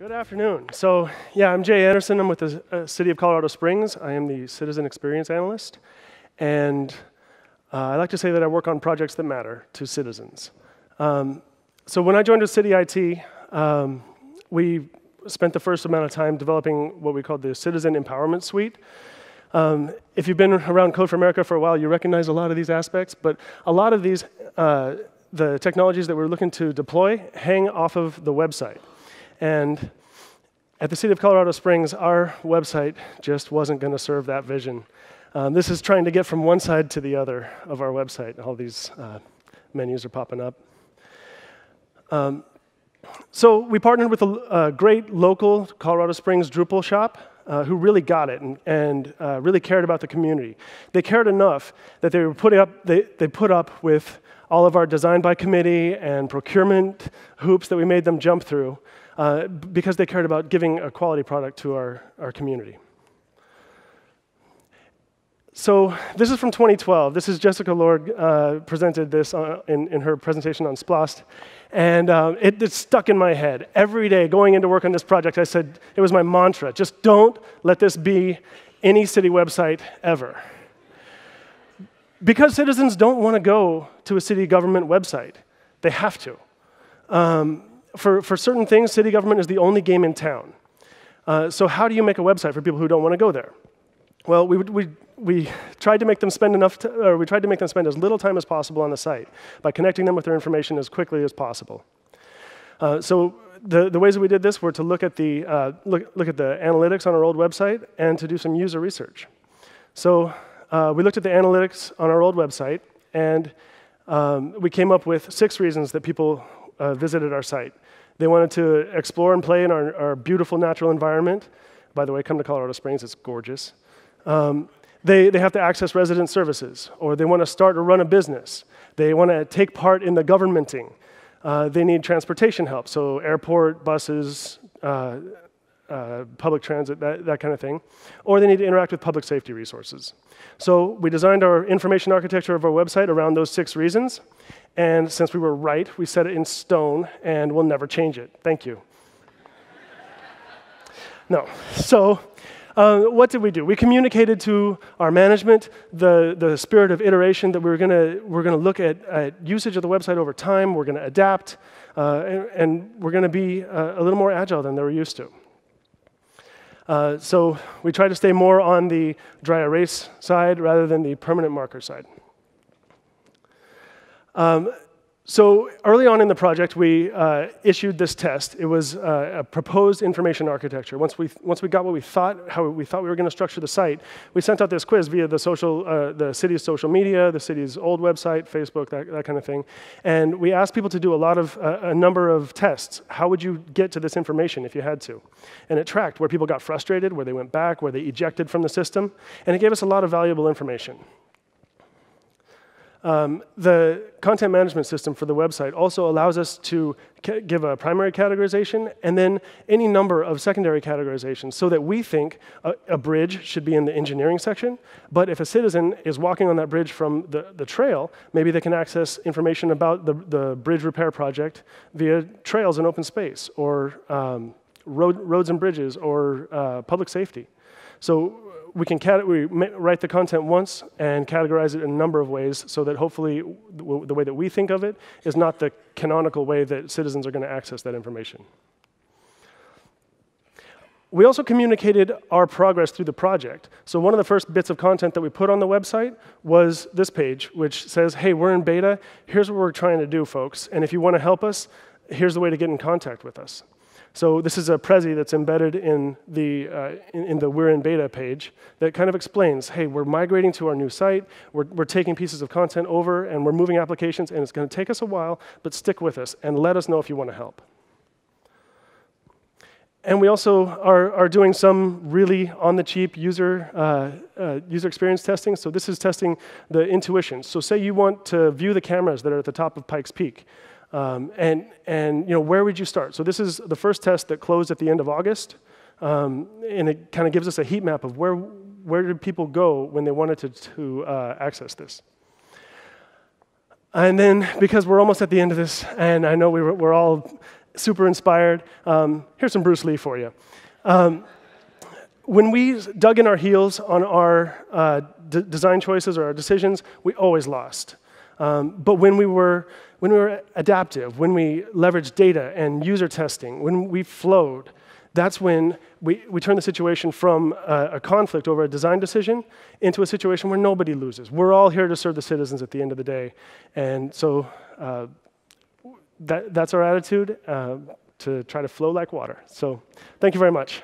Good afternoon. So, yeah, I'm Jay Anderson. I'm with the City of Colorado Springs. I am the Citizen Experience Analyst. And I like to say that I work on projects that matter to citizens. So when I joined with City IT, we spent the first amount of time developing what we called the Citizen Empowerment Suite. If you've been around Code for America for a while, you recognize a lot of these aspects. But a lot of these, the technologies that we're looking to deploy, hang off of the website. And at the City of Colorado Springs, our website just wasn't going to serve that vision. This is trying to get from one side to the other of our website. All these menus are popping up. So we partnered with a great local Colorado Springs Drupal shop who really got it and really cared about the community. They cared enough that they put up with all of our design by committee and procurement hoops that we made them jump through because they cared about giving a quality product to our community. So this is from 2012. This is Jessica Lorg presented this in her presentation on Splost. And it stuck in my head. Every day going into work on this project, I said, it was my mantra, just don't let this be any city website ever. Because citizens don't want to go to a city government website. They have to. For certain things, city government is the only game in town. So how do you make a website for people who don't want to go there? Well, we tried to make them spend we tried to make them spend as little time as possible on the site by connecting them with their information as quickly as possible. So the ways that we did this were to look at the analytics on our old website and to do some user research. So we looked at the analytics on our old website, and we came up with 6 reasons that people visited our site. They wanted to explore and play in our beautiful natural environment. By the way, come to Colorado Springs, it's gorgeous. They have to access resident services, or they want to start or run a business. They want to take part in the governmenting. They need transportation help, so airport, buses, public transit, that kind of thing. Or they need to interact with public safety resources. So we designed our information architecture of our website around those 6 reasons. And since we were right, we set it in stone, and we'll never change it. Thank you. No. So what did we do? We communicated to our management the spirit of iteration that we're gonna look at usage of the website over time. We're gonna adapt, and we're gonna be a little more agile than they were used to. So we try to stay more on the dry erase side rather than the permanent marker side. So early on in the project, we issued this test. It was a proposed information architecture. Once we got what we thought, how we thought we were going to structure the site, we sent out this quiz via the city's social media, the city's old website, Facebook, that kind of thing. And we asked people to do a number of tests. How would you get to this information if you had to? And it tracked where people got frustrated, where they went back, where they ejected from the system. And it gave us a lot of valuable information. The content management system for the website also allows us to give a primary categorization and then any number of secondary categorizations so that we think a bridge should be in the engineering section, but if a citizen is walking on that bridge from the trail, maybe they can access information about the bridge repair project via trails and open space, or roads and bridges, or public safety. So we write the content once and categorize it in a number of ways so that hopefully the way that we think of it is not the canonical way that citizens are going to access that information. We also communicated our progress through the project. So one of the first bits of content that we put on the website was this page, which says, hey, we're in beta. Here's what we're trying to do, folks. And if you want to help us, here's the way to get in contact with us. So this is a Prezi that's embedded in the We're in Beta page that kind of explains, hey, we're migrating to our new site, we're taking pieces of content over, and we're moving applications, and it's going to take us a while, but stick with us, and let us know if you want to help. And we also are doing some really on-the-cheap user experience testing. So this is testing the intuition. So say you want to view the cameras that are at the top of Pikes Peak. And where would you start? So this is the first test that closed at the end of August, and it kind of gives us a heat map of where did people go when they wanted to access this. And then, because we're almost at the end of this, and I know we're all super inspired. Here's some Bruce Lee for you. When we dug in our heels on our design choices or our decisions, we always lost. But when we were adaptive, when we leveraged data and user testing, when we flowed, that's when we turned the situation from a conflict over a design decision into a situation where nobody loses. We're all here to serve the citizens at the end of the day. And so that's our attitude, to try to flow like water. So thank you very much.